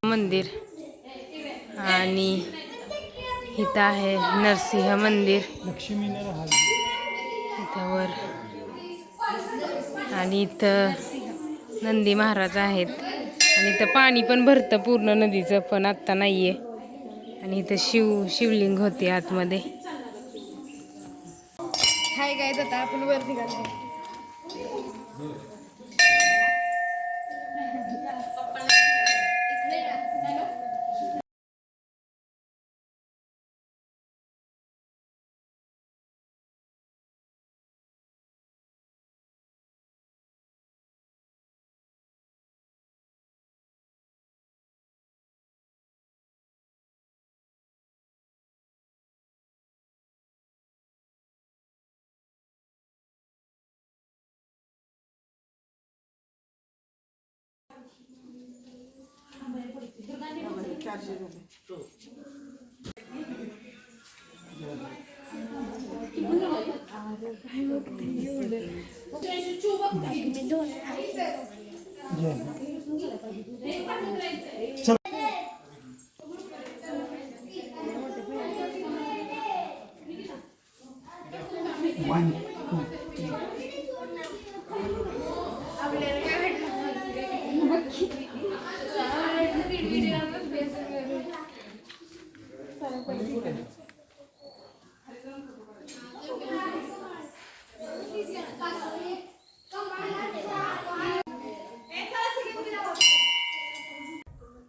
मंदिर आणि इथं आहे नरसिंह मंदिर इथं वर आणि इथं नंदी महाराज आहेत आणि इथं पाणी पण भरतं पूर्ण नदीचं, पण आत्ता नाहीये. आणि इथं शिवलिंग होते आतमध्ये. हाय गाइस, आता आपण वर निघालो.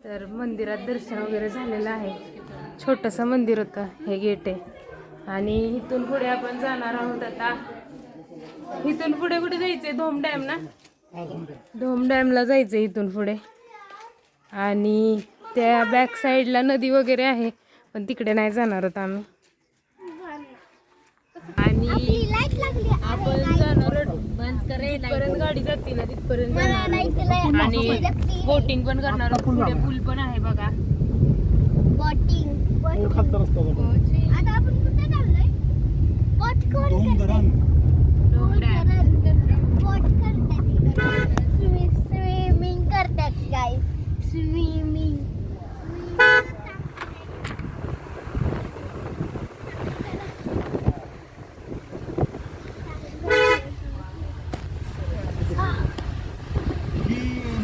तर मंदिरात दर्शन वगैरे झालेलं आहे. छोटंसं मंदिर होतं, हे गेट आहे. आणि इथून पुढे आपण जाणार आहोत. आता इथून पुढे कुठे जायचंय? धोम डॅम ना, धोम डॅमला जायचंय इथून पुढे. आणि त्या बॅक साईडला नदी वगैरे आहे, पण तिकडे नाही जाणार आहोत आम्ही. आणि आपण जाणार तिथपर्यंत गाडी जाते ना, तिथपर्यंत जाणार. आणि बोटिंग पण करणार आहोत. पुढे पूल पण आहे बघा. आता आपण कुठे चाललोय? स्विमिंग करतात गाइस, स्विमिंग.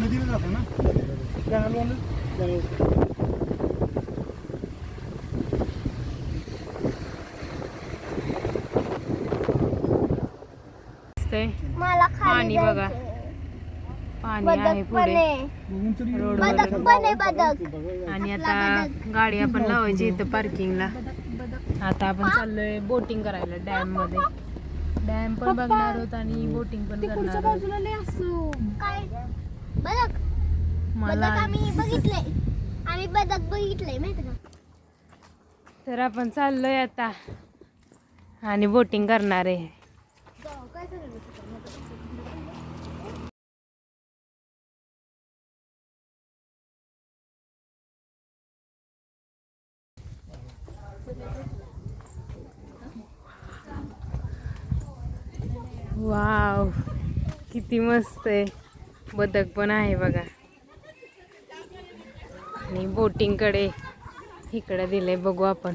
नदीला जातो ना, मला पाणी बघा, पाणी आहे पुढे रोडवर. आणि आता गाडी आपण लावायची इथं पार्किंगला. आता आपण चाललोय बोटिंग करायला डॅम मध्ये. डॅम पण बघणार आहोत आणि बोटिंग पण करणार आहोत. मला आम्ही बदक बघितलंय माहिती का? तर आपण चाललोय आता आणि बोटिंग करणार आहे. वाव, किती मस्त आहे. बदक पण आहे बघा. आणि बोटिंग कडे इकडे दिलंय, बघू आपण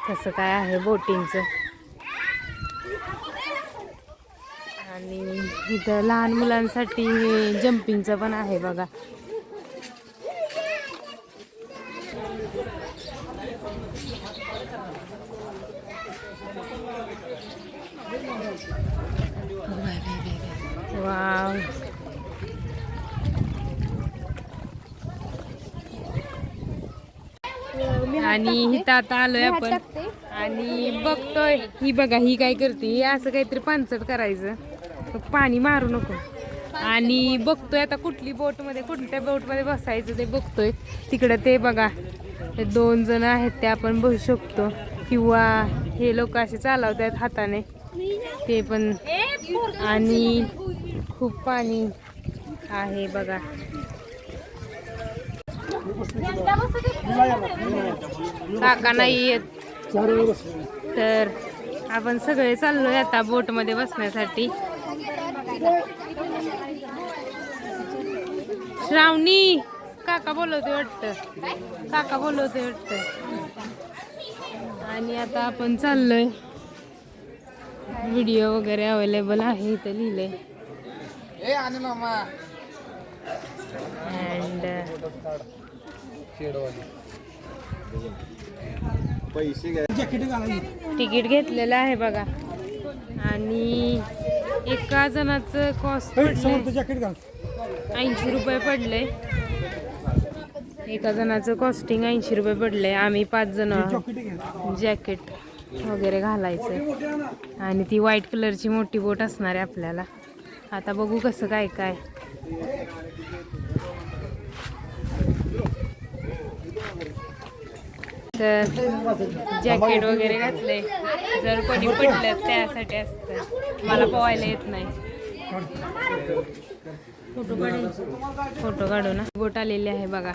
कसं काय आहे बोटिंगचं. आणि इथं लहान मुलांसाठी जम्पिंगचं पण आहे बघा. वाव, आणि इथं आता आलोय आपण आणि बघतोय. ही बघा, ही काय करते, ही असं काहीतरी पाणचट करायचं, पाणी मारू नको. आणि बघतोय आता कुठली बोटमध्ये, कोणत्या बोटमध्ये बसायचं ते बघतोय. तिकडे ते बघा, ते 2 जण आहेत, ते आपण बसू शकतो. किंवा हे लोक असे चालवतात हाताने, ते पण. आणि खूप पाणी आहे बघा. काका नाही येत, तर आपण सगळे चाललोय आता बोट मध्ये बसण्यासाठी. श्रावणी काका बोलवते वाटतं. काका बोलवते वाटतं. आणि आता आपण चाललोय. व्हिडिओ वगैरे अवेलेबल आहे इथं लिहिलंय. अँड तिकीट घेतलेलं आहे बघा. आणि एका जणाचं कॉस्ट पडले 80 रुपये पडले. एका जणाचं कॉस्टिंग 80 रुपये पडले. आम्ही 5 जण जॅकेट वगैरे घालायचं. आणि ती व्हाईट कलरची मोठी बोट असणार आहे आपल्याला. आता बघू कसं काय काय. तर जॅकेट वगैरे घातलंय. जर कोणी पडलं त्यासाठी असतं. मला पोहायला येत नाही. फोटो काढू ना. बोट आलेली आहे बघा.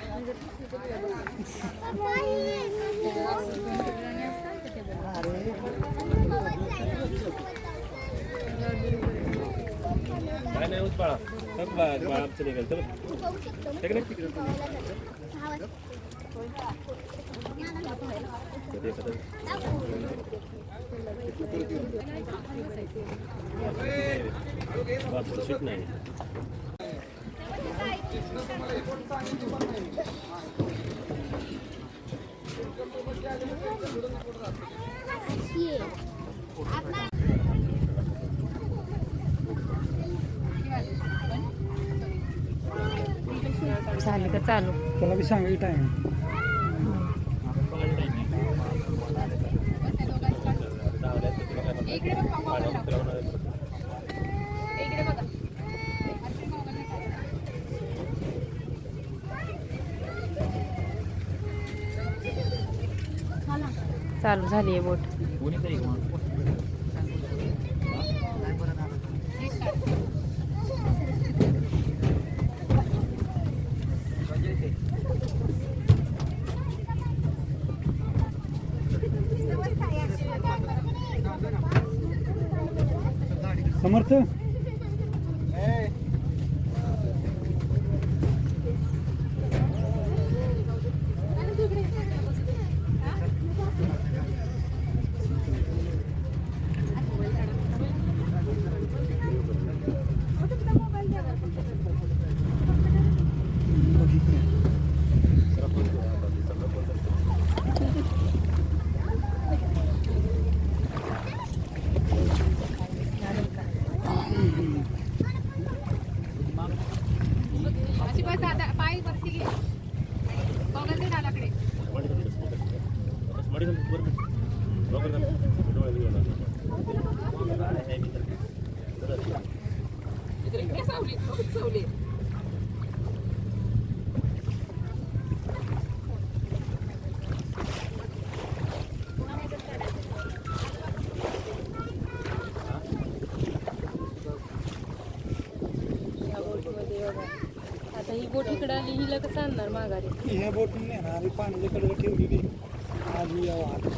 झाली का चालू? त्याला बी सांगा टाइम. चालू झाली आहे बोट. समर्थ आता ही बोट इकडे आली. हिला कसं आणणार माघारी? ह्या बोटून नेणार पाण्याच्या कडे ठेवलेली आली यावं.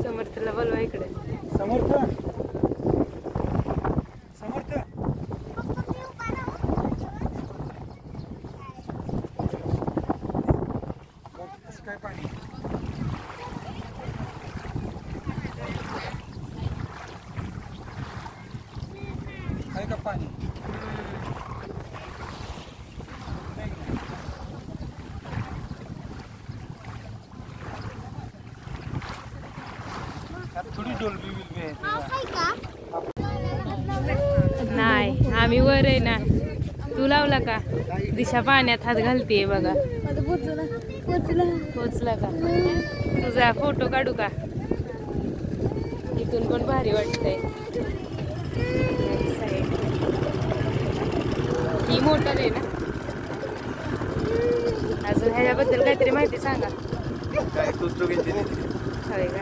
समर्थला बोलवा इकडे. समर्थ समर्थ कसं काय पाणी आहे का पाणी? थोडी डोलबी बिलबी आहे. नाही आम्ही वर आहे ना. तू लावला का? दिशा पाण्यात हात घालतीये बघा. पोचला का? तुझा फोटो काढू का? इथून पण भारी वाटतंय. ही मोटर आहे ना. अजून ह्याच्याबद्दल काहीतरी माहिती सांगा. होय का?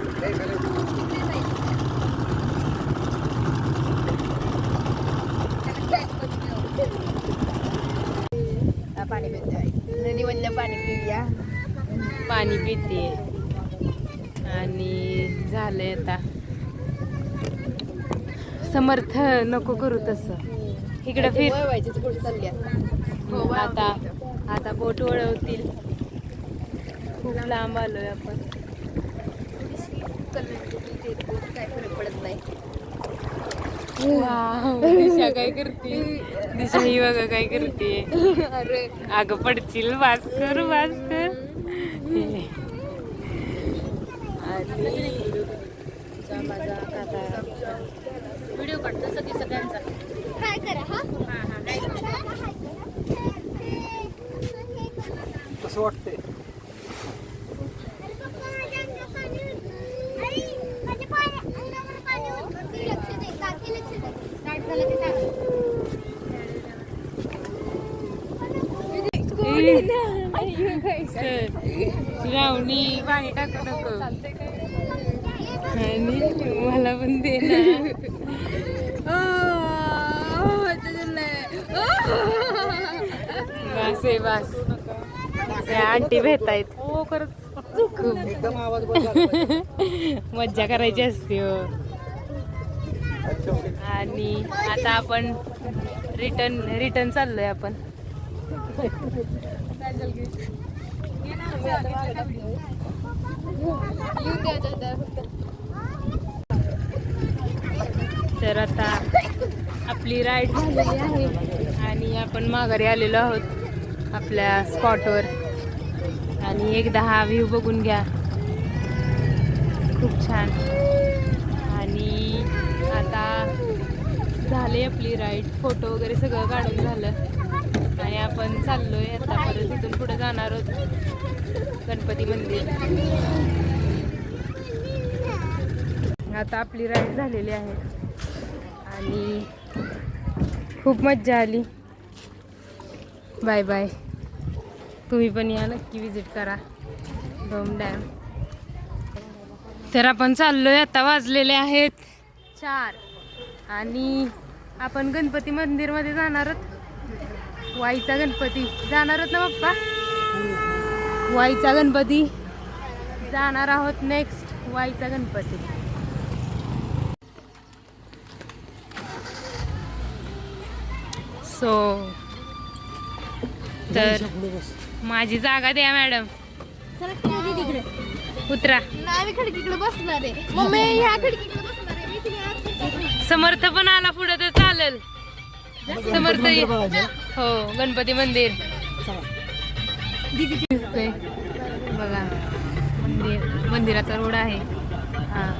पाणी पितोय नदीमधलं पाणी पिऊया. पाणी पिते आणि झालंय आता. समर्थ नको करू तसं. इकडे फिर. कुठे चालली आता आता बोट वळवतील. खूप लांब आलोय आपण. काय फरक पडत नाही. वाव, दिशा काय करते? दिशा ही बघा काय करते. अरे अगं पडशील. वास कर. व्हिडिओ काढतो सगळ्यांचा. काय करा हा कसं वाटतंय? रावणी पाणी टाकू नको. आणि मला पण दे ना. बस आहे बस. त्या आंटी भेटायत. हो खरंच खूप एकदम आवाज बंद झाला. मज्जा करायची असते हो. आणि आता आपण रिटर्न चाललोय आपण. तर आता आपली राईड झालेली आहे आणि आपण माघारी आलेलो आहोत आपल्या स्पॉटवर. आणि एकदा हा व्ह्यू बघून घ्या. खूप छान. आणि आता झाले आपली राईड. फोटो वगैरे सगळं काढून झालं आणि आपण चाललोय आता परत इथून पुढे जाणार आहोत गणपती मंदिर. आता आपली राईड झालेली आहे आणि खूप मज्जा आली. Bye bye. तुम्ही पण या नक्की विजिट करा डोम डॅम. तर आपण चाललोय आता. वाजलेले आहेत 4 आणि आपण गणपती मंदिरमध्ये जाणार आहोत. वाईचा गणपती जाणार आहोत ना पप्पा? वाईचा गणपती जाणार आहोत नेक्स्ट. वाईचा गणपती. सो तर माझी जागा द्या मॅडम. उतरा. आम्ही खिडकीकडे बसणार आहे. मम्मी ह्या खिडकीकडे बसणार आहे. मी तिला समर्थ पण आला पुढे तर चालेल. समर्थ हो गणपती मंदिर दिसतंय बघा. मंदिराचा रोड आहे हा.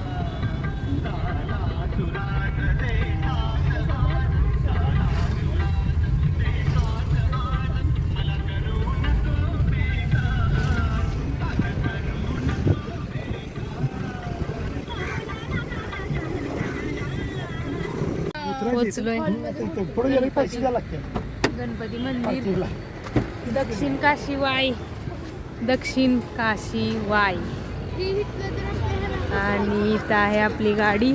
पोचलोय पुढे गेले पैसे द्यायला लागते. गणपती मंदिर. दक्षिण काशी वाई. दक्षिण काशी वाई. आणि इथं आहे आपली गाडी.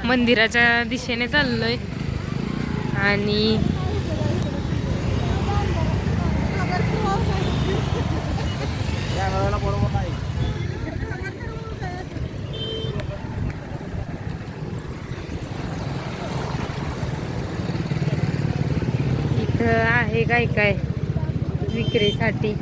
मंदिराच्या दिशेने चाललोय आणि बरोबर नाही. इथं आहे काय काय विक्रीसाठी.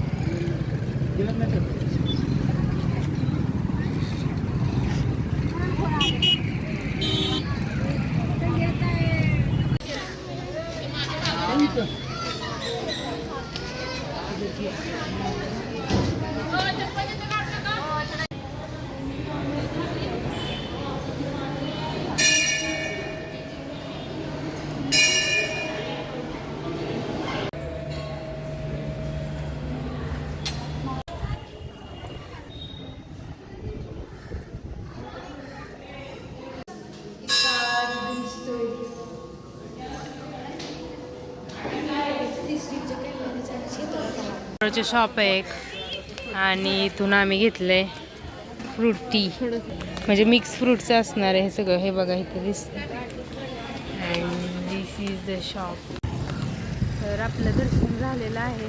फळाचे शॉप आहे एक आणि इथून आम्ही घेतलंय फ्रूट टी म्हणजे मिक्स फ्रूटचं असणार आहे हे सगळं. हे बघा इथं दिसतं and this is the shop. तर आपलं दर्शन झालेलं आहे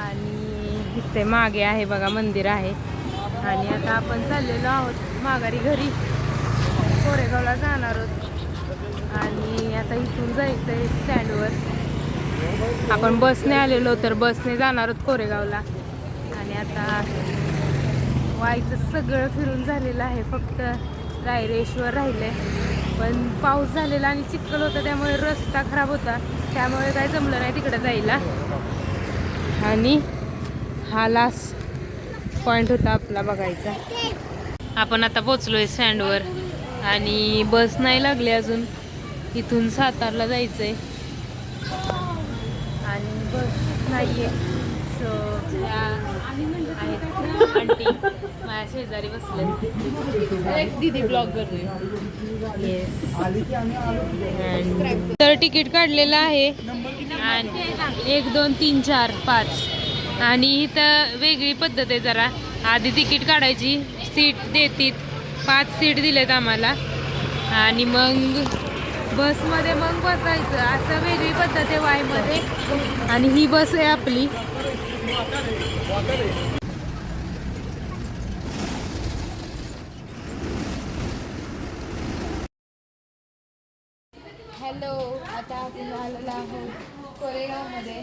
आणि इथे मागे आहे बघा मंदिर आहे आणि आता आपण चाललेलो आहोत माघारी घरी. कोरेगावला जाणार आहोत आणि आता इथून जायचं आहे स्टँडवर. आपण बसने आलेलो तर बसने जाणार आहोत कोरेगावला आणि आता व्हायचं सगळं फिरून झालेलं आहे. फक्त रायरेश्वर राहिले पण पाऊस झालेला आणि चिखल होता त्यामुळे रस्ता खराब होता त्यामुळे काय जमलं नाही तिकडे जायला. आणि हा लास्ट पॉइंट होता आपला बघायचा. आपण आता पोचलोय स्टँडवर आणि बस नाही लागली अजून. इथून सातारला जायचंय आणि बस नाहीये. सो त्या आहेत आंटी माझ्या शेजारी बसले. दीदी ब्लॉग करतोय. येस. तर तिकीट काढलेलं आहे आणि 1 2 3 4 5 आणि इथं वेगळी पद्धत आहे जरा. आधी तिकीट काढायची सीट देतील 5 सीट दिलेत आम्हाला आणि मग बसमध्ये मग बसायचं. असं वेगळी पद्धत आहे वाईमध्ये. आणि ही बस आहे आपली. हॅलो, आता आपण आलेलो आहोत कोरेगावमध्ये.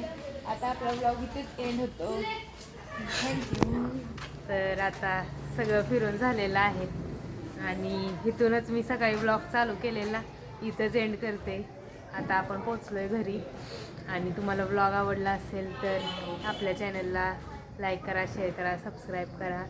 आता आपला ब्लॉग इथेच एंड होतो. थँक्यू. तर आता सगळं फिरून झालेलं आहे आणि इथूनच मी सकाळी ब्लॉग चालू केलेला इथंच एंड करते. आता आपण पोचलोय घरी आणि तुम्हाला ब्लॉग आवडला असेल तर आपल्या चॅनलला लाईक करा, शेअर करा, सबस्क्राईब करा.